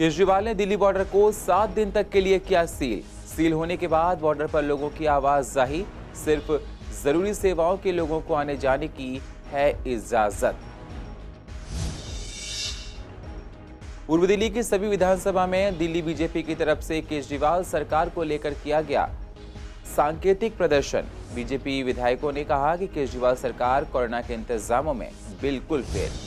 केजरीवाल ने दिल्ली बॉर्डर को 7 दिन तक के लिए किया सील होने के बाद बॉर्डर पर लोगों की आवाजाही, सिर्फ जरूरी सेवाओं के लोगों को आने जाने की है इजाजत। पूर्व दिल्ली की सभी विधानसभा में दिल्ली बीजेपी की तरफ से केजरीवाल सरकार को लेकर किया गया सांकेतिक प्रदर्शन। बीजेपी विधायकों ने कहा कि केजरीवाल सरकार कोरोना के इंतजामों में बिल्कुल फेल।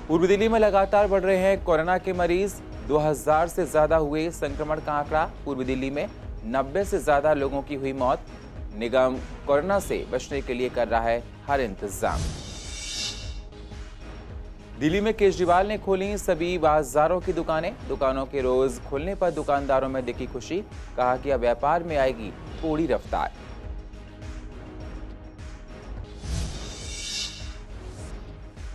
पूर्व दिल्ली में लगातार बढ़ रहे हैं कोरोना के मरीज, 2000 से ज्यादा हुए संक्रमण का आंकड़ा। पूर्व दिल्ली में 90 से ज्यादा लोगों की हुई मौत। निगम कोरोना से बचने के लिए कर रहा है हर इंतजाम। दिल्ली में केजरीवाल ने खोली सभी बाजारों की दुकानों के रोज खुलने पर दुकानदारों में दिखी खुशी। कहा कि अब व्यापार में आएगी थोड़ी रफ्तार।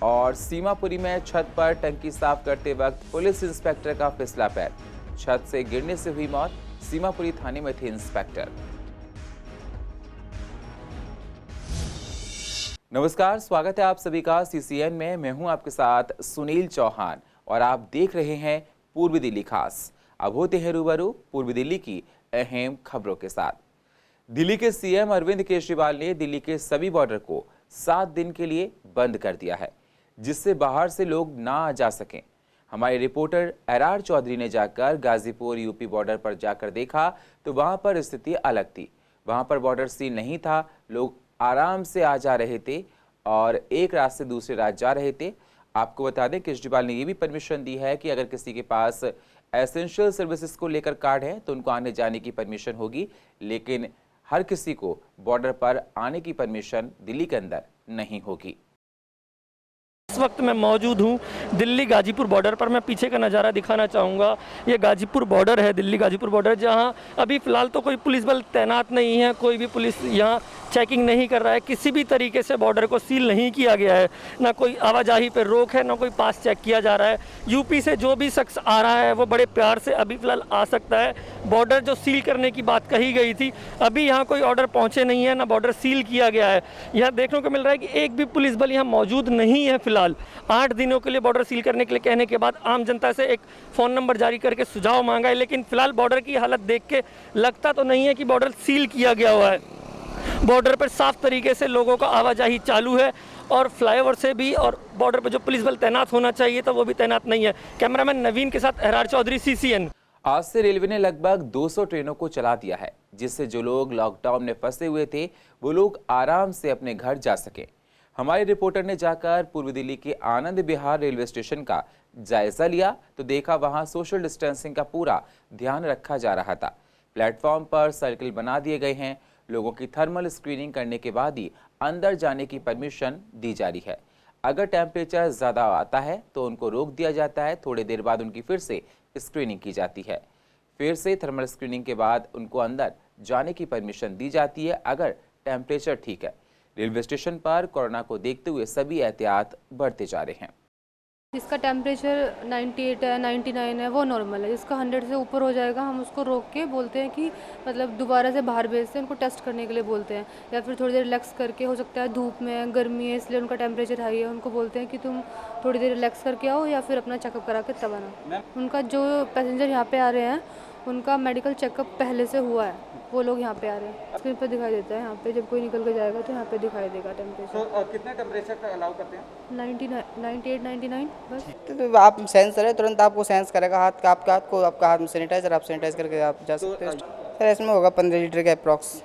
और सीमापुरी में छत पर टंकी साफ करते वक्त पुलिस इंस्पेक्टर का फिसला पैर, छत से गिरने से हुई मौत। सीमापुरी थाने में थे इंस्पेक्टर। नमस्कार, स्वागत है आप सभी का सीसीएन में। मैं हूं आपके साथ सुनील चौहान और आप देख रहे हैं पूर्वी दिल्ली खास। अब होते हैं रूबरू पूर्वी दिल्ली की अहम खबरों के साथ। दिल्ली के सीएम अरविंद केजरीवाल ने दिल्ली के सभी बॉर्डर को 7 दिन के लिए बंद कर दिया है, जिससे बाहर से लोग ना आ जा सकें। हमारे रिपोर्टर एरआर चौधरी ने जाकर गाजीपुर यूपी बॉर्डर पर जाकर देखा तो वहां पर स्थिति अलग थी। वहां पर बॉर्डर सील नहीं था, लोग आराम से आ जा रहे थे और एक राज्य से दूसरे राज्य जा रहे थे। आपको बता दें केजरीवाल ने ये भी परमिशन दी है कि अगर किसी के पास एसेंशियल सर्विसेज को लेकर कार्ड है तो उनको आने जाने की परमिशन होगी, लेकिन हर किसी को बॉर्डर पर आने की परमिशन दिल्ली के अंदर नहीं होगी। इस वक्त मैं मौजूद हूँ दिल्ली गाजीपुर बॉर्डर पर। मैं पीछे का नज़ारा दिखाना चाहूँगा। ये गाजीपुर बॉर्डर है, दिल्ली गाजीपुर बॉर्डर, जहाँ अभी फ़िलहाल तो कोई पुलिस बल तैनात नहीं है, कोई भी पुलिस यहाँ चेकिंग नहीं कर रहा है। किसी भी तरीके से बॉर्डर को सील नहीं किया गया है, ना कोई आवाजाही पर रोक है, ना कोई पास चेक किया जा रहा है। यूपी से जो भी शख्स आ रहा है वो बड़े प्यार से अभी फ़िलहाल आ सकता है। बॉर्डर जो सील करने की बात कही गई थी, अभी यहाँ कोई ऑर्डर पहुँचे नहीं है, ना बॉर्डर सील किया गया है। यहाँ देखने को मिल रहा है कि एक भी पुलिस बल यहाँ मौजूद नहीं है। फिलहाल 8 दिनों के लिए बॉर्डर सील करने के लिए कहने के बाद आम जनता से एक फ़ोन नंबर जारी करके सुझाव मांगा है, लेकिन फिलहाल बॉर्डर की हालत देख के लगता तो नहीं है कि बॉर्डर सील किया गया हुआ है। बॉर्डर पर साफ तरीके से लोगों का आवाजाही चालू है और फ्लाईओवर से भी, और बॉर्डर पर जो पुलिस बल तैनात होना चाहिए था वो भी तैनात नहीं है। कैमरामैन नवीन के साथ एरआर चौधरी, सीसीएन। आज से रेलवे ने लगभग 200 ट्रेनों को चला दिया है, जिससे जो लोग लॉकडाउन में फंसे हुए थे वो लोग आराम से अपने घर जा सके। हमारे रिपोर्टर ने जाकर पूर्व दिल्ली के आनंद विहार रेलवे स्टेशन का जायजा लिया तो देखा वहां सोशल डिस्टेंसिंग का पूरा ध्यान रखा जा रहा था। प्लेटफॉर्म पर सर्कल बना दिए गए हैं। लोगों की थर्मल स्क्रीनिंग करने के बाद ही अंदर जाने की परमिशन दी जा रही है। अगर टेम्परेचर ज़्यादा आता है तो उनको रोक दिया जाता है। थोड़ी देर बाद उनकी फिर से स्क्रीनिंग की जाती है। फिर से थर्मल स्क्रीनिंग के बाद उनको अंदर जाने की परमिशन दी जाती है अगर टेम्परेचर ठीक है। रेलवे स्टेशन पर कोरोना को देखते हुए सभी एहतियात बढ़ते जा रहे हैं। जिसका टेम्परेचर 98 है, 99 है, वो नॉर्मल है। जिसका 100 से ऊपर हो जाएगा हम उसको रोक के बोलते हैं कि मतलब दोबारा से बाहर भेजते हैं, उनको टेस्ट करने के लिए बोलते हैं, या फिर थोड़ी देर रिलैक्स करके, हो सकता है धूप में, गर्मी है इसलिए उनका टेम्परेचर हाई है, उनको बोलते हैं कि तुम थोड़ी देर रिलैक्स करके आओ या फिर अपना चेकअप करा के तब आना। उनका जो पैसेंजर यहाँ पे आ रहे हैं उनका मेडिकल चेकअप पहले से हुआ है, वो लोग यहाँ पे आ रहे हैं। स्क्रीन पर दिखाई देता है, यहाँ पे जब कोई निकल के जाएगा तो यहाँ पे दिखाई देगा टेम्परेचर। तो कितने टेम्परेचर का अलाउ करते हैं? 98, 99 बस। तो आप सेंसर है, तुरंत आपको सेंस करेगा हाथ का, आपके हाथ को, आपका हाथ में सैनिटाइजर, आप सैनिटाइज करके आप जा सकते हैं। सर इसमें होगा 15 लीटर का अप्रॉक्स।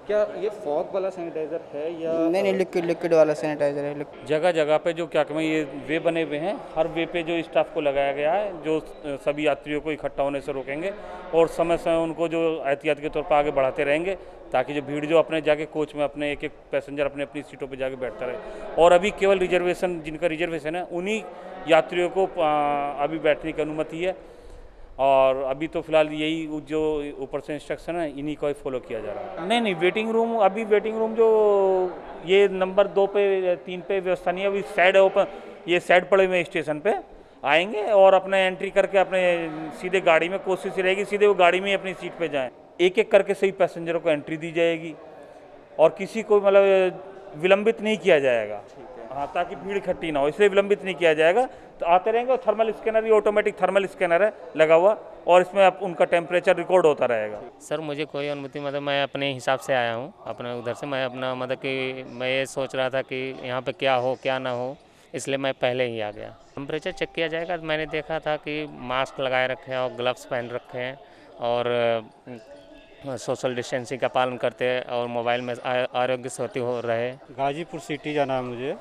क्या ये फॉग वाला सैनिटाइजर है या नहीं, लिक्विड वाला सैनिटाइजर है। जगह जगह पे जो क्या कहते हैं ये वे बने हुए हैं, हर वे पे जो स्टाफ को लगाया गया है जो सभी यात्रियों को इकट्ठा होने से रोकेंगे और समय समय उनको जो एहतियात के तौर पर आगे बढ़ाते रहेंगे ताकि जो भीड़ जो अपने जाके कोच में अपने एक पैसेंजर अपनी अपनी सीटों पर जाके बैठता रहे। और अभी केवल रिजर्वेशन, जिनका रिजर्वेशन है उन्हीं यात्रियों को अभी बैठने की अनुमति है। और अभी तो फिलहाल यही जो ऊपर से इंस्ट्रक्शन है इन्हीं को ही फॉलो किया जा रहा है। नहीं, वेटिंग रूम, अभी वेटिंग रूम जो ये नंबर 2 पे 3 पे व्यवस्था नहीं है, अभी साइड ओपन, ये साइड पड़े हुए स्टेशन पे आएंगे और अपने एंट्री करके अपने सीधे गाड़ी में, कोशिश रहेगी सीधे वो गाड़ी में अपनी सीट पे जाएं। एक एक करके सही पैसेंजरों को एंट्री दी जाएगी और किसी को मतलब विलंबित नहीं किया जाएगा। हाँ, ताकि भीड़ इकट्ठी ना हो, इसलिए विलंबित नहीं किया जाएगा। तो आते रहेंगे और थर्मल स्कैनर, ये ऑटोमेटिक थर्मल स्कैनर है लगा हुआ, और इसमें आप उनका टेम्परेचर रिकॉर्ड होता रहेगा। सर मुझे कोई अनुमति, मतलब मैं अपने हिसाब से आया हूँ, अपने उधर से मैं अपना मतलब कि मैं ये सोच रहा था कि यहाँ पे क्या हो क्या ना हो, इसलिए मैं पहले ही आ गया। टेम्परेचर चेक किया जाएगा। मैंने देखा था कि मास्क लगाए रखे हैं और ग्लव्स पहन रखे हैं और सोशल डिस्टेंसिंग का पालन करते हैं और मोबाइल में आरोग्य सेतु हो रहे। गाजीपुर सिटी जाना है मुझे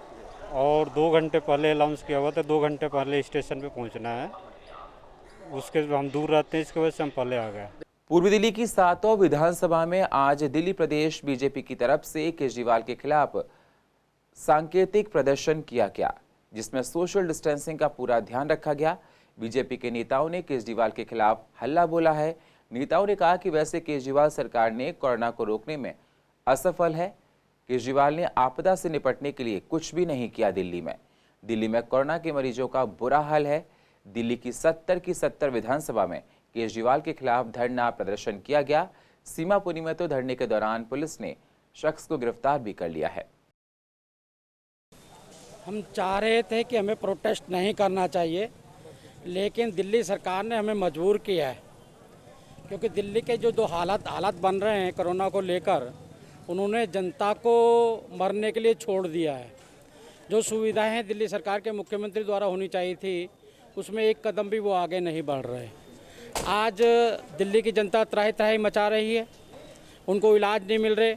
और 2 घंटे पहले अनाउंस किया हुआ था, 2 घंटे पहले स्टेशन पे पहुंचना है। उसके हम दूर रहते हैं, इसकी वजह से हम पहले आ गए। पूर्वी दिल्ली की 7वीं विधानसभा में आज दिल्ली प्रदेश बीजेपी की तरफ से केजरीवाल के खिलाफ सांकेतिक प्रदर्शन किया गया, जिसमें सोशल डिस्टेंसिंग का पूरा ध्यान रखा गया। बीजेपी के नेताओं ने केजरीवाल के खिलाफ हल्ला बोला है। नेताओं ने कहा कि वैसे केजरीवाल सरकार ने कोरोना को रोकने में असफल है। केजरीवाल ने आपदा से निपटने के लिए कुछ भी नहीं किया। दिल्ली में कोरोना के मरीजों का बुरा हाल है। दिल्ली की 70 की 70 विधानसभा में केजरीवाल के खिलाफ धरना प्रदर्शन किया गया। सीमापुरी में तो धरने के दौरान पुलिस ने शख्स को गिरफ्तार भी कर लिया है। हम चाह रहे थे कि हमें प्रोटेस्ट नहीं करना चाहिए, लेकिन दिल्ली सरकार ने हमें मजबूर किया है, क्योंकि दिल्ली के जो हालात बन रहे हैं कोरोना को लेकर, उन्होंने जनता को मरने के लिए छोड़ दिया है। जो सुविधाएं दिल्ली सरकार के मुख्यमंत्री द्वारा होनी चाहिए थी, उसमें एक कदम भी वो आगे नहीं बढ़ रहे। आज दिल्ली की जनता त्राही मचा रही है, उनको इलाज नहीं मिल रहे।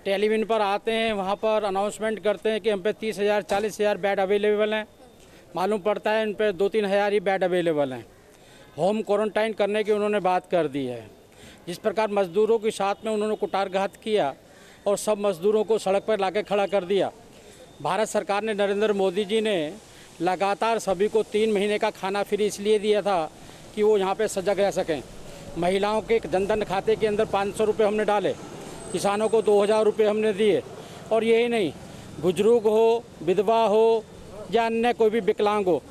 टेलीविजन पर आते हैं, वहाँ पर अनाउंसमेंट करते हैं कि हम पे 30,000 40,000 बेड अवेलेबल हैं। मालूम पड़ता है इन पे 2-3 हज़ार ही बेड अवेलेबल हैं। होम क्वारंटाइन करने की उन्होंने बात कर दी है। जिस प्रकार मजदूरों के साथ में उन्होंने कुटारघात किया और सब मजदूरों को सड़क पर लाके खड़ा कर दिया। भारत सरकार ने, नरेंद्र मोदी जी ने लगातार सभी को 3 महीने का खाना फ्री इसलिए दिया था कि वो यहाँ पे सजग रह सकें। महिलाओं के जनधन खाते के अंदर 500 रुपये हमने डाले, किसानों को 2,000 रुपये हमने दिए, और यही नहीं, बुजुर्ग हो, विधवा हो या अन्य कोई भी विकलांग हो,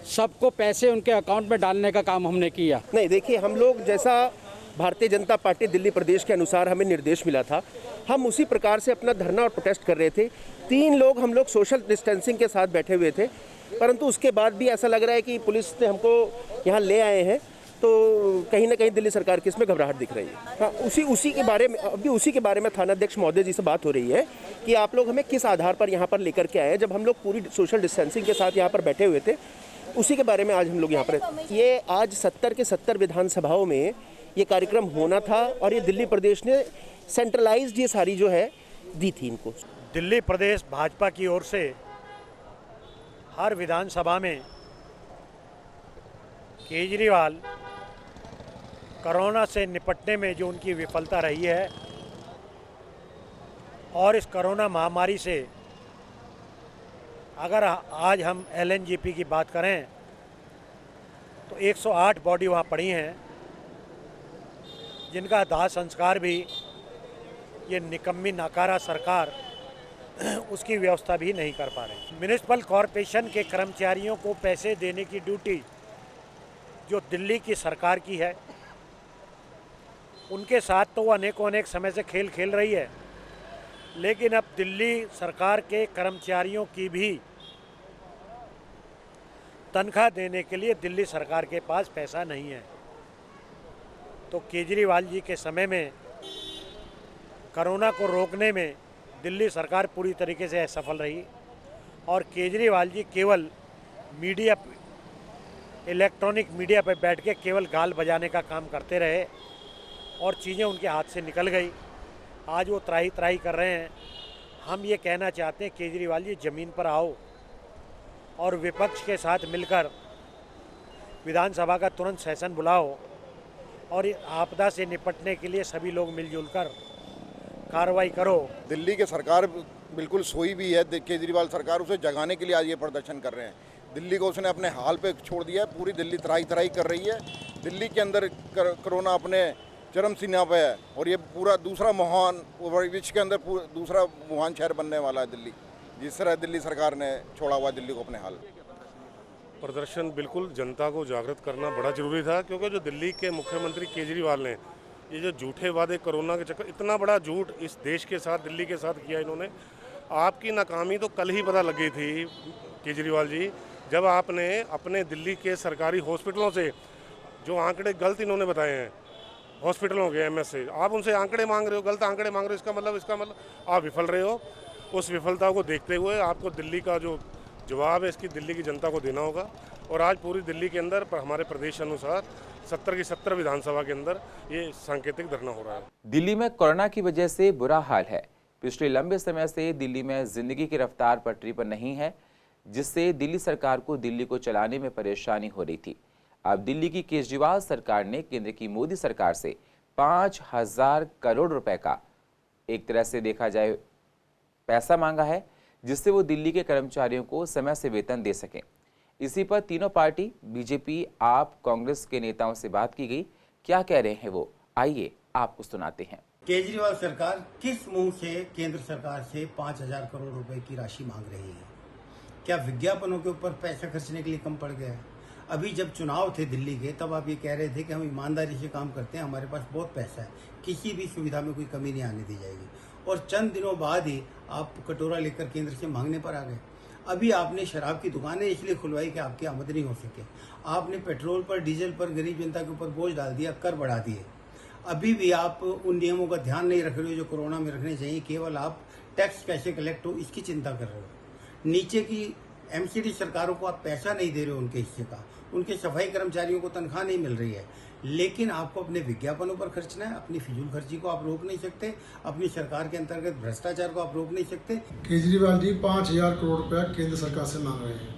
सबको पैसे उनके अकाउंट में डालने का काम हमने किया। नहीं, देखिए, हम लोग जैसा भारतीय जनता पार्टी दिल्ली प्रदेश के अनुसार हमें निर्देश मिला था, हम उसी प्रकार से अपना धरना और प्रोटेस्ट कर रहे थे। 3 लोग हम लोग सोशल डिस्टेंसिंग के साथ बैठे हुए थे, परंतु उसके बाद भी ऐसा लग रहा है कि पुलिस ने हमको यहाँ ले आए हैं, तो कहीं ना कहीं दिल्ली सरकार की इसमें घबराहट दिख रही है। हाँ, उसी के बारे में थानाध्यक्ष महोदय जी से बात हो रही है कि आप लोग हमें किस आधार पर यहाँ पर लेकर के आए हैं। जब हम लोग पूरी सोशल डिस्टेंसिंग के साथ यहाँ पर बैठे हुए थे, उसी के बारे में आज हम लोग यहाँ पर, ये आज 70 के 70 विधानसभाओं में ये कार्यक्रम होना था, और ये दिल्ली प्रदेश ने सेंट्रलाइज्ड ये सारी जो है दी थी इनको। दिल्ली प्रदेश भाजपा की ओर से हर विधानसभा में केजरीवाल कोरोना से निपटने में जो उनकी विफलता रही है, और इस कोरोना महामारी से अगर आज हम LNGP की बात करें तो 108 बॉडी वहाँ पड़ी हैं, जिनका दाह संस्कार भी ये निकम्मी नाकारा सरकार उसकी व्यवस्था भी नहीं कर पा रही। म्यूनिसिपल कॉरपोरेशन के कर्मचारियों को पैसे देने की ड्यूटी जो दिल्ली की सरकार की है, उनके साथ तो वो अनेक समय से खेल खेल रही है, लेकिन अब दिल्ली सरकार के कर्मचारियों की भी तनख्वाह देने के लिए दिल्ली सरकार के पास पैसा नहीं है। तो केजरीवाल जी के समय में कोरोना को रोकने में दिल्ली सरकार पूरी तरीके से असफल रही, और केजरीवाल जी केवल मीडिया, इलेक्ट्रॉनिक मीडिया पर बैठ के केवल गाल बजाने का काम करते रहे, और चीज़ें उनके हाथ से निकल गई। आज वो त्राही कर रहे हैं। हम ये कहना चाहते हैं, केजरीवाल जी ज़मीन पर आओ और विपक्ष के साथ मिलकर विधानसभा का तुरंत सेशन बुलाओ, और आपदा से निपटने के लिए सभी लोग मिलजुल कर कार्रवाई करो। दिल्ली की सरकार बिल्कुल सोई भी है, केजरीवाल सरकार उसे जगाने के लिए आज ये प्रदर्शन कर रहे हैं। दिल्ली को उसने अपने हाल पे छोड़ दिया है, पूरी दिल्ली त्राही कर रही है। दिल्ली के अंदर कोरोना अपने चरम सीमा पे है, और ये पूरा दूसरा महान विश्व के अंदर दूसरा महान शहर बनने वाला है दिल्ली, जिस तरह दिल्ली सरकार ने छोड़ा हुआ दिल्ली को अपने हाल। प्रदर्शन बिल्कुल जनता को जागृत करना बड़ा जरूरी था, क्योंकि जो दिल्ली के मुख्यमंत्री केजरीवाल ने ये जो झूठे वादे कोरोना के चक्कर, इतना बड़ा झूठ इस देश के साथ, दिल्ली के साथ किया इन्होंने, आपकी नाकामी तो कल ही पता लगी थी केजरीवाल जी, जब आपने अपने दिल्ली के सरकारी हॉस्पिटलों से जो आंकड़े गलत इन्होंने बताए हैं हॉस्पिटलों के एमएस से, आप उनसे आंकड़े मांग रहे हो, गलत आंकड़े मांग रहे हो। इसका मतलब आप विफल रहे हो। उस विफलता को देखते हुए आपको दिल्ली का जो जवाब है इसकी दिल्ली की जनता को देना होगा। और आज पूरी दिल्ली के अंदर हमारे प्रदेश अनुसार 70 की 70 विधानसभा के अंदर ये सांकेतिक धरना हो रहा है। दिल्ली में कोरोना की वजह से बुरा हाल है। पिछले लंबे समय से दिल्ली में जिंदगी की रफ्तार पटरी पर नहीं है, जिससे दिल्ली सरकार को दिल्ली को चलाने में परेशानी हो रही थी। अब दिल्ली की केजरीवाल सरकार ने केंद्र की मोदी सरकार से 5000 करोड़ रुपए का, एक तरह से देखा जाए, पैसा मांगा है, जिससे वो दिल्ली के कर्मचारियों को समय से वेतन दे सकें। इसी पर तीनों पार्टी बीजेपी, आप, कांग्रेस के नेताओं से बात की गई। क्या कह रहे हैं वो, आइए आपको सुनाते हैं। केजरीवाल सरकार किस मुंह से केंद्र सरकार से 5000 करोड़ रुपए की राशि मांग रही है? क्या विज्ञापनों के ऊपर पैसा खर्चने के लिए कम पड़ गया है? अभी जब चुनाव थे दिल्ली के, तब आप ये कह रहे थे कि हम ईमानदारी से काम करते हैं, हमारे पास बहुत पैसा है, किसी भी सुविधा में कोई कमी नहीं आने दी जाएगी। और चंद दिनों बाद ही आप कटोरा लेकर केंद्र से मांगने पर आ गए। अभी आपने शराब की दुकानें इसलिए खुलवाई कि आपकी आमदनी हो सके। आपने पेट्रोल पर, डीजल पर गरीब जनता के ऊपर बोझ डाल दिया, कर बढ़ा दिए। अभी भी आप उन नियमों का ध्यान नहीं रख रहे हो जो कोरोना में रखने चाहिए। केवल आप टैक्स कैसे कलेक्ट हो इसकी चिंता कर रहे हो। नीचे की एमसीडी सरकारों को आप पैसा नहीं दे रहे हो उनके हिस्से का, उनके सफाई कर्मचारियों को तनख्वाह नहीं मिल रही है, लेकिन आपको अपने विज्ञापनों पर खर्चना है। अपनी फिजूल खर्ची को आप रोक नहीं सकते, अपनी सरकार के अंतर्गत भ्रष्टाचार को आप रोक नहीं सकते। केजरीवाल जी 5000 करोड़ रुपया केंद्र सरकार से मांग रहे हैं,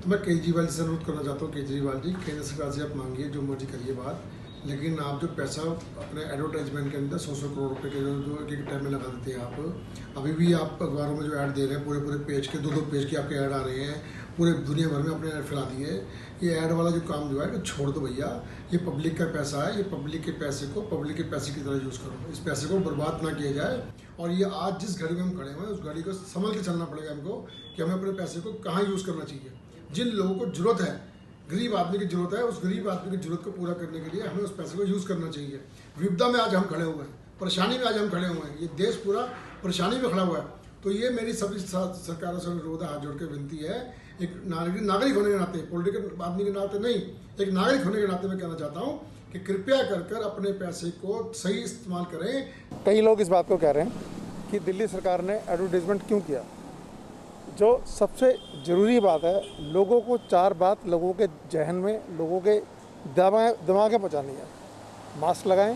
तो मैं केजरीवाल जी से अनुरोध करना चाहता हूँ, केजरीवाल जी केंद्र सरकार से आप मांगिए, जो मर्जी करिए बात, लेकिन आप जो पैसा अपने एडवर्टाइजमेंट के अंदर 100 करोड़ रुपए के जो एक टाइम में लगा देते हैं आप, अभी भी आप अखबारों में जो ऐड दे रहे हैं, पूरे पेज के 2-2 पेज के आपके ऐड आ रहे हैं, पूरे दुनिया भर में अपने ऐड फैला दिए। ये ऐड वाला जो काम जो है छोड़ दो भैया, ये पब्लिक का पैसा है, ये पब्लिक के पैसे को पब्लिक के पैसे की तरह यूज़ करो, इस पैसे को बर्बाद ना किया जाए। और ये आज जिस घड़ी में हम खड़े हुए हैं उस घड़ी को संभल के चलना पड़ेगा हमको कि हमें अपने पैसे को कहाँ यूज़ करना चाहिए। जिन लोगों को जरूरत है, गरीब आदमी की जरूरत है, उस गरीब आदमी की जरूरत को पूरा करने के लिए हमें उस पैसे को यूज़ करना चाहिए। विपदा में आज हम खड़े हुए हैं, परेशानी में आज हम खड़े हुए हैं, ये देश पूरा परेशानी में खड़ा हुआ है। तो ये मेरी सभी सरकारों से अनुरोध है, हाथ जोड़ के विनती है, एक नागरिक होने के नाते, पॉलिटिकल आदमी के नाते नहीं, एक नागरिक होने के नाते मैं कहना चाहता हूँ कि कृपया कर अपने पैसे को सही इस्तेमाल करें। कई लोग इस बात को कह रहे हैं कि दिल्ली सरकार ने एडवर्टीजमेंट क्यों किया। जो सबसे ज़रूरी बात है, लोगों को 4 बात लोगों के जहन में, लोगों के दिमाग में पहुँचानी है। मास्क लगाएं,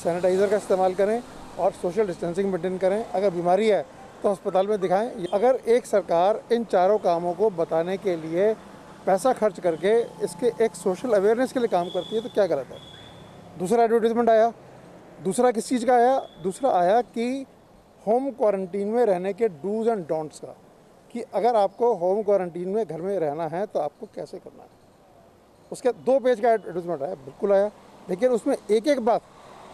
सैनिटाइज़र का इस्तेमाल करें और सोशल डिस्टेंसिंग मेंटेन करें। अगर बीमारी है तो अस्पताल में दिखाएं। अगर एक सरकार इन चारों कामों को बताने के लिए पैसा खर्च करके इसके एक सोशल अवेयरनेस के लिए काम करती है तो क्या गलत है। दूसरा एडवर्टीजमेंट आया, दूसरा किस चीज़ का आया, दूसरा आया कि होम क्वारंटीन में रहने के डूज एंड डोंट्स का, कि अगर आपको होम क्वारंटीन में घर में रहना है तो आपको कैसे करना है। उसके 2 पेज का एडवर्टीजमेंट आया, बिल्कुल आया, लेकिन उसमें एक एक बात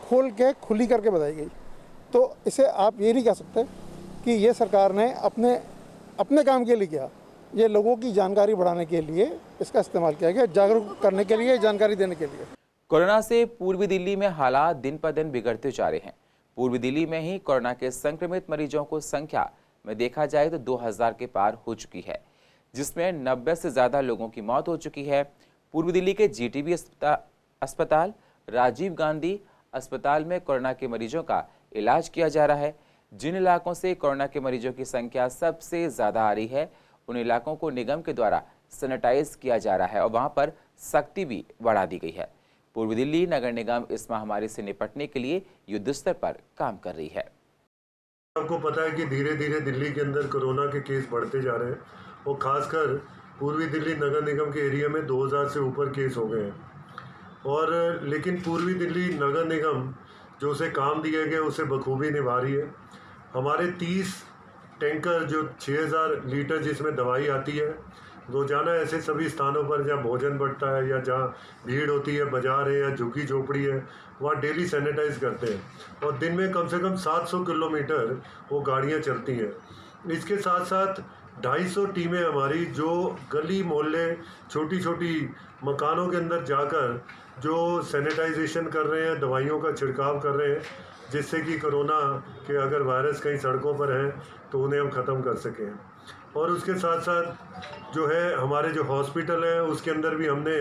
खोल के खुली करके बताई गई। तो इसे आप ये नहीं कह सकते कि ये सरकार ने अपने काम के लिए किया, ये लोगों की जानकारी बढ़ाने के लिए इसका इस्तेमाल किया गया, जागरूक करने के लिए, जानकारी देने के लिए। कोरोना से पूर्वी दिल्ली में हालात दिन पर दिन बिगड़ते जा रहे हैं। पूर्वी दिल्ली में ही कोरोना के संक्रमित मरीजों को संख्या में देखा जाए तो 2000 के पार हो चुकी है, जिसमें 90 से ज़्यादा लोगों की मौत हो चुकी है। पूर्वी दिल्ली के जीटीबी अस्पताल, राजीव गांधी अस्पताल में कोरोना के मरीजों का इलाज किया जा रहा है। जिन इलाकों से कोरोना के मरीजों की संख्या सबसे ज़्यादा आ रही है, उन इलाकों को निगम के द्वारा सैनिटाइज किया जा रहा है और वहां पर सख्ती भी बढ़ा दी गई है। पूर्वी दिल्ली नगर निगम इस महामारी से निपटने के लिए युद्ध स्तर पर काम कर रही है। आपको पता है कि धीरे धीरे दिल्ली के अंदर कोरोना के केस बढ़ते जा रहे हैं और खासकर पूर्वी दिल्ली नगर निगम के एरिया में 2000 से ऊपर केस हो गए हैं। और लेकिन पूर्वी दिल्ली नगर निगम जो उसे काम दिए गए उसे बखूबी निभा रही है। हमारे 30 टैंकर जो 6000 लीटर जिसमें दवाई आती है, रोजाना ऐसे सभी स्थानों पर जहाँ भोजन बढ़ता है या जहाँ भीड़ होती है, बाजार है या झुग्गी झोपड़ी है, वहाँ डेली सैनिटाइज करते हैं और दिन में कम से कम 700 किलोमीटर वो गाड़ियाँ चलती हैं। इसके साथ साथ 250 टीमें हमारी जो गली मोहल्ले छोटी छोटी मकानों के अंदर जाकर जो सैनिटाइजेशन कर रहे हैं, दवाइयों का छिड़काव कर रहे हैं, जिससे कि कोरोना के अगर वायरस कहीं सड़कों पर हैं तो उन्हें हम ख़त्म कर सकें। और उसके साथ साथ जो है हमारे जो हॉस्पिटल है उसके अंदर भी हमने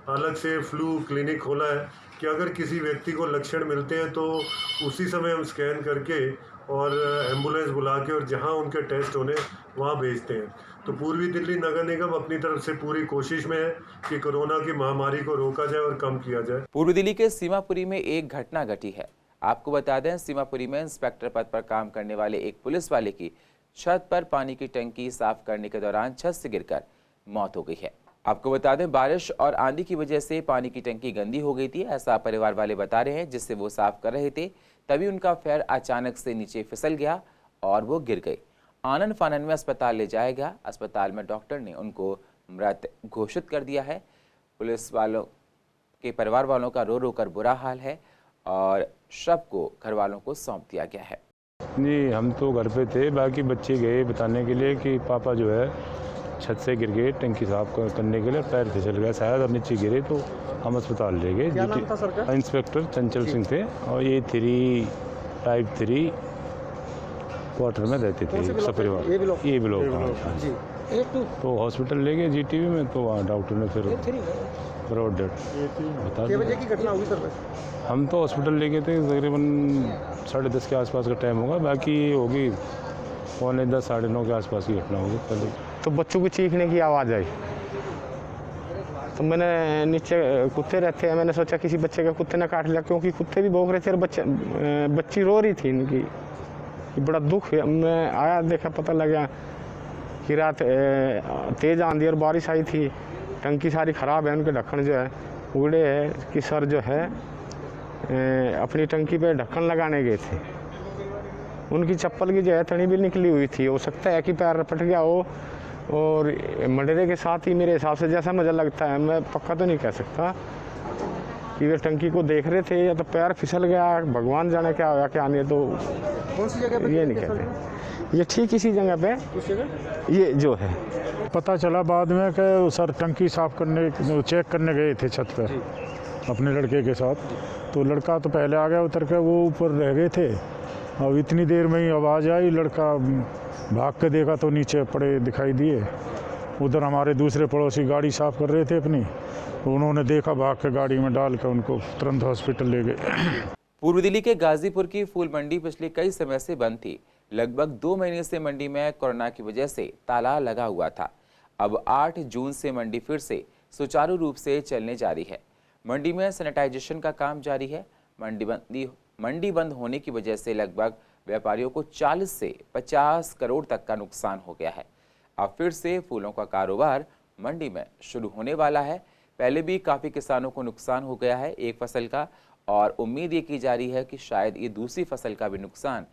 अलग से फ्लू क्लिनिक खोला है कि अगर किसी व्यक्ति को लक्षण मिलते हैं तो उसी समय हम स्कैन करके और एम्बुलेंस बुला के और जहां उनके टेस्ट होने वहां भेजते हैं। तो पूर्वी दिल्ली नगर निगम अपनी तरफ से पूरी कोशिश में है कि कोरोना की महामारी को रोका जाए और कम किया जाए। पूर्वी दिल्ली के सीमापुरी में एक घटना घटी है। आपको बता दें, सीमापुरी में इंस्पेक्टर पद पर काम करने वाले एक पुलिस वाले की छत पर पानी की टंकी साफ करने के दौरान छत से गिरकर मौत हो गई है। आपको बता दें, बारिश और आंधी की वजह से पानी की टंकी गंदी हो गई थी, ऐसा परिवार वाले बता रहे हैं। जिससे वो साफ कर रहे थे, तभी उनका पैर अचानक से नीचे फिसल गया और वो गिर गई। आनन फानन में अस्पताल ले जाया गया। अस्पताल में डॉक्टर ने उनको मृत घोषित कर दिया है। पुलिस वालों के परिवार वालों का रो रो कर बुरा हाल है और शव को घर वालों को सौंप दिया गया है। जी, हम तो घर पे थे, बाकी बच्चे गए बताने के लिए कि पापा जो है छत से गिर गए टंकी साफ करने के लिए, पैर फिसल गया शायद और नीचे गिरे, तो हम अस्पताल ले गए। क्या नाम था सर का? इंस्पेक्टर चंचल सिंह थे और ये टाइप 3 क्वार्टर में रहते थे सपरिवार। ये ब्लॉक जी। तो हॉस्पिटल ले गए जीटीवी में, तो वहाँ डॉक्टर ने फिर ब्रॉड डेड बता दिया। बजे की घटना होगी सर? हम तो हॉस्पिटल ले गए थे, तकरीबन 10:30 के आसपास का टाइम होगा, बाकी होगी 9:45 साढ़े 9 के आसपास की घटना होगी पहले। तो बच्चों को चीखने की आवाज़ आई, तो मैंने नीचे कुत्ते रहते हैं, मैंने सोचा किसी बच्चे का कुत्ते ने काट लिया, क्योंकि कुत्ते भी भौंक रहे थे और बच्ची रो रही थी इनकी, बड़ा दुख है। मैं आया, देखा, पता लगा कि रात तेज़ आंधी और बारिश आई थी, टंकी सारी ख़राब है, उनके ढक्कन जो है उगड़े है कि सर जो है अपनी टंकी पे ढक्कन लगाने गए थे, उनकी चप्पल की जो है तनी भी निकली हुई थी। हो सकता है कि पैर रपट गया हो और मडरे के साथ ही, मेरे हिसाब से जैसा मुझे लगता है, मैं पक्का तो नहीं कह सकता कि वे टंकी को देख रहे थे या तो पैर फिसल गया, भगवान जाने क्या होगा क्या नहीं। तो कौन सी जगह पे? ये नहीं कहते, ये ठीक इसी जगह पे ये जो है। पता चला बाद में कि सर टंकी साफ करने चेक करने गए थे छत पर अपने लड़के के साथ, तो लड़का तो पहले आ गया उतर के, वो ऊपर रह गए थे। अब इतनी देर में ही आवाज़ आई, लड़का भाग के देखा तो नीचे पड़े दिखाई दिए। उधर हमारे दूसरे पड़ोसी गाड़ी साफ कर रहे थे अपनी, तो उन्होंने देखा, भाग के गाड़ी में डाल कर उनको तुरंत हॉस्पिटल ले गए। पूर्वी दिल्ली के गाजीपुर की फूल मंडी पिछले कई समय से बंद थी। लगभग 2 महीने से मंडी में कोरोना की वजह से ताला लगा हुआ था। अब 8 जून से मंडी फिर से सुचारू रूप से चलने जारी है। मंडी में सैनिटाइजेशन का काम जारी है। मंडी बंद होने की वजह से लगभग व्यापारियों को 40 से 50 करोड़ तक का नुकसान हो गया है। अब फिर से फूलों का कारोबार मंडी में शुरू होने वाला है। पहले भी काफ़ी किसानों को नुकसान हो गया है एक फसल का, और उम्मीद ये की जा रही है कि शायद ये दूसरी फसल का भी नुकसान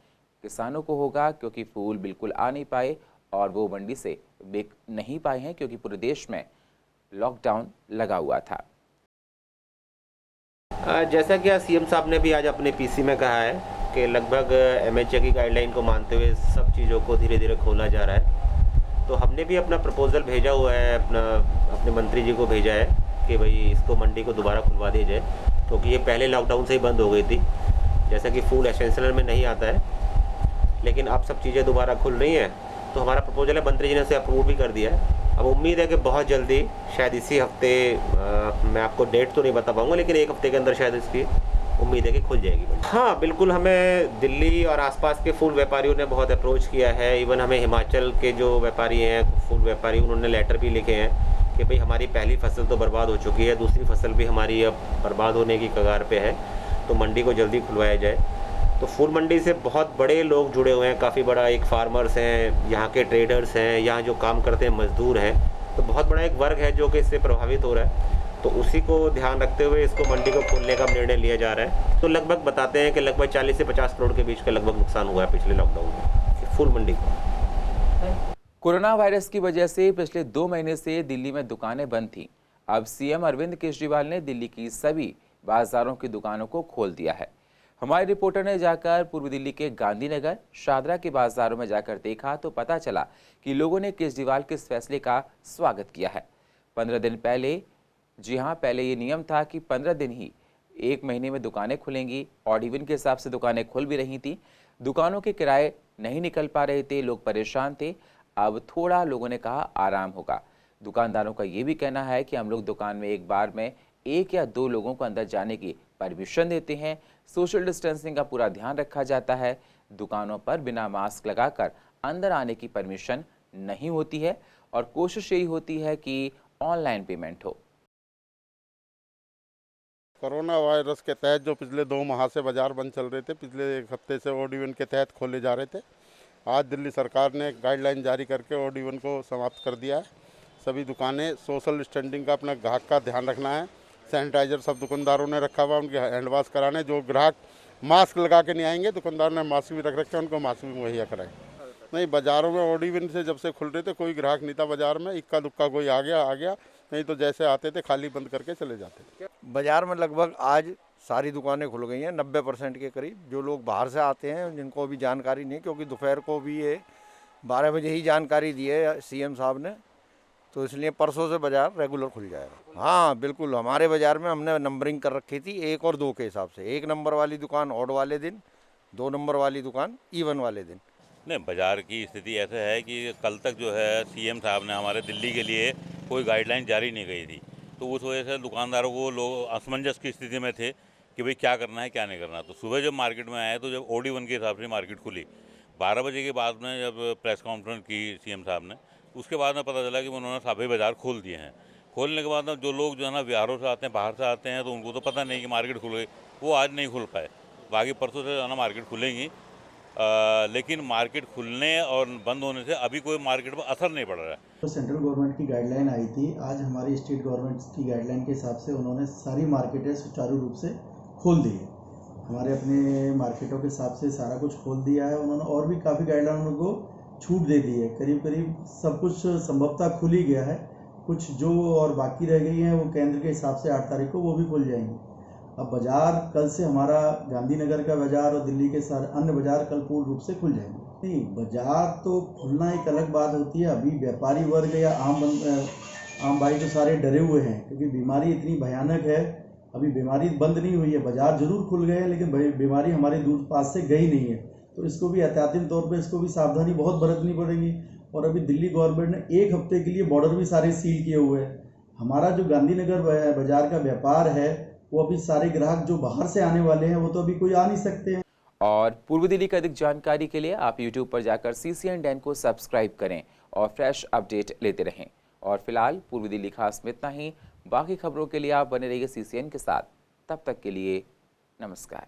किसानों को होगा, क्योंकि फूल बिल्कुल आ नहीं पाए और वो मंडी से बिक नहीं पाए हैं, क्योंकि पूरे देश में लॉकडाउन लगा हुआ था। जैसा कि आज सीएम साहब ने भी आज अपने पीसी में कहा है कि लगभग एमएचए की गाइडलाइन को मानते हुए सब चीज़ों को धीरे धीरे खोला जा रहा है। तो हमने भी अपना प्रपोजल भेजा हुआ है, अपने मंत्री जी को भेजा है कि भाई इसको मंडी को दोबारा खुलवा दिया जाए, क्योंकि ये पहले लॉकडाउन से ही बंद हो गई थी। जैसा कि फूल एसेंशियल में नहीं आता है, लेकिन अब सब चीज़ें दोबारा खुल रही हैं, तो हमारा प्रपोजल है, मंत्री जी ने उसे अप्रूव भी कर दिया है। अब उम्मीद है कि बहुत जल्दी, शायद इसी हफ्ते, मैं आपको डेट तो नहीं बता पाऊँगा, लेकिन 1 हफ्ते के अंदर शायद इसकी उम्मीद है कि खुल जाएगी। हाँ बिल्कुल, हमें दिल्ली और आसपास के फूल व्यापारियों ने बहुत अप्रोच किया है। इवन हमें हिमाचल के जो व्यापारी हैं, फूल व्यापारी, उन्होंने लेटर भी लिखे हैं कि भाई हमारी पहली फसल तो बर्बाद हो चुकी है, दूसरी फसल भी हमारी अब बर्बाद होने की कगार पे है, तो मंडी को जल्दी खुलवाया जाए। तो फूल मंडी से बहुत बड़े लोग जुड़े हुए हैं, काफ़ी बड़ा एक फार्मर्स हैं, यहाँ के ट्रेडर्स हैं, यहाँ जो काम करते हैं मजदूर हैं, तो बहुत बड़ा एक वर्ग है जो कि इससे प्रभावित हो रहा है। तो उसी को ध्यान रखते हुए इसको मंडी को खोलने का निर्णय लिया जा रहा है। तो लगभग बताते हैं कि लगभग 40 से 50 करोड़ के बीच का लगभग नुकसान हुआ है पिछले लॉकडाउन में फूल मंडी को। कोरोना वायरस की वजह से पिछले 2 महीने से दिल्ली में दुकानें बंद थीं। अब सीएम अरविंद केजरीवाल ने दिल्ली की सभी बाजारों की दुकानों को खोल दिया है। हमारे रिपोर्टर ने जाकर पूर्वी दिल्ली के गांधीनगर, शादरा के बाजारों में जाकर देखा तो पता चला कि लोगों ने केजरीवाल के इस फैसले का स्वागत किया है। 15 दिन पहले जी हाँ, पहले ये नियम था कि 15 दिन ही 1 महीने में दुकानें खुलेंगी। ऑड इवन के हिसाब से दुकानें खुल भी रही थी, दुकानों के किराए नहीं निकल पा रहे थे, लोग परेशान थे। अब थोड़ा लोगों ने कहा आराम होगा। दुकानदारों का ये भी कहना है कि हम लोग दुकान में एक बार में 1 या 2 लोगों को अंदर जाने की परमिशन देते हैं, सोशल डिस्टेंसिंग का पूरा ध्यान रखा जाता है। दुकानों पर बिना मास्क लगाकर अंदर आने की परमिशन नहीं होती है और कोशिश यही होती है कि ऑनलाइन पेमेंट हो। कोरोना वायरस के तहत जो पिछले 2 माह से बाजार बंद चल रहे थे, पिछले 1 हफ्ते से ऑड इवन के तहत खोले जा रहे थे। आज दिल्ली सरकार ने गाइडलाइन जारी करके ऑड इवन को समाप्त कर दिया है। सभी दुकानें सोशल डिस्टेंसिंग का अपना ग्राहक का ध्यान रखना है। सैनिटाइजर सब दुकानदारों ने रखा हुआ, उनके हैंड वॉश कराने। जो ग्राहक मास्क लगा के नहीं आएंगे, दुकानदार ने मास्क भी रख रखे हैं, उनको मास्क भी मुहैया कराएं। नहीं, बाज़ारों में ऑड इवन से जब से खुल रहे थे कोई ग्राहक नहीं था बाज़ार में। इक्का दुक्का कोई आ गया, नहीं तो जैसे आते थे खाली बंद करके चले जाते थे। बाज़ार में लगभग आज सारी दुकानें खुल गई हैं, 90% के करीब। जो लोग बाहर से आते हैं जिनको अभी जानकारी नहीं, क्योंकि दोपहर को भी ये 12 बजे ही जानकारी दी है सीएम साहब ने, तो इसलिए परसों से बाज़ार रेगुलर खुल जाएगा। हाँ बिल्कुल, हमारे बाज़ार में हमने नंबरिंग कर रखी थी 1 और 2 के हिसाब से। 1 नंबर वाली दुकान ऑड वाले दिन, 2 नंबर वाली दुकान इवन वाले दिन। नहीं, बाज़ार की स्थिति ऐसे है कि कल तक जो है सीएम साहब ने हमारे दिल्ली के लिए कोई गाइडलाइन जारी नहीं की थी, तो उस वजह से दुकानदारों को लोग असमंजस की स्थिति में थे कि भाई क्या करना है क्या नहीं करना। तो सुबह जब मार्केट में आए तो जब ऑड इवन के हिसाब से मार्केट खुली, 12 बजे के बाद में जब प्रेस कॉन्फ्रेंस की सीएम साहब ने, उसके बाद में पता चला कि उन्होंने सभी बाज़ार खोल दिए हैं। खोलने के बाद में जो लोग जो है ना बिहारों से आते हैं, बाहर से आते हैं, तो उनको तो पता नहीं कि मार्केट खुल गई, वो आज नहीं खुल पाए। बाकी परसों से है ना मार्केट खुलेंगी, लेकिन मार्केट खुलने और बंद होने से अभी कोई मार्केट पर असर नहीं पड़ रहा है। तो सेंट्रल गवर्नमेंट की गाइडलाइन आई थी, आज हमारी स्टेट गवर्नमेंट की गाइडलाइन के हिसाब से उन्होंने सारी मार्केटें सुचारू रूप से खोल दी है। हमारे अपने मार्केटों के हिसाब से सारा कुछ खोल दिया है उन्होंने, और भी काफ़ी गाइडलाइन उनको छूट दे दी है। करीब करीब सब कुछ संभवतः खुल ही गया है। कुछ जो और बाकी रह गई हैं वो केंद्र के हिसाब से 8 तारीख को वो भी खुल जाएंगी। अब बाज़ार कल से हमारा गांधीनगर का बाज़ार और दिल्ली के सारे अन्य बाज़ार कल पूर्ण रूप से खुल जाएंगे। नहीं, बाज़ार तो खुलना एक अलग बात होती है। अभी व्यापारी वर्ग या आम भाई तो सारे डरे हुए हैं, क्योंकि बीमारी इतनी भयानक है। अभी बीमारी बंद नहीं हुई है, बाज़ार जरूर खुल गए हैं, लेकिन बीमारी हमारे दूर पास से गई नहीं है। तो इसको भी एहतियाती तौर पर इसको भी सावधानी बहुत बरतनी पड़ेगी। और अभी दिल्ली गवर्नमेंट ने 1 हफ्ते के लिए बॉर्डर भी सारे सील किए हुए हैं। हमारा जो गांधीनगर बाज़ार का व्यापार है, वो अभी सारे ग्राहक जो बाहर से आने वाले हैं वो तो अभी कोई आ नहीं सकते हैं। और पूर्व दिल्ली की अधिक जानकारी के लिए आप YouTube पर जाकर CCN डैन को सब्सक्राइब करें और फ्रेश अपडेट लेते रहें। और फिलहाल पूर्व दिल्ली खास में इतना ही। बाकी खबरों के लिए आप बने रहिए CCN के साथ। तब तक के लिए नमस्कार।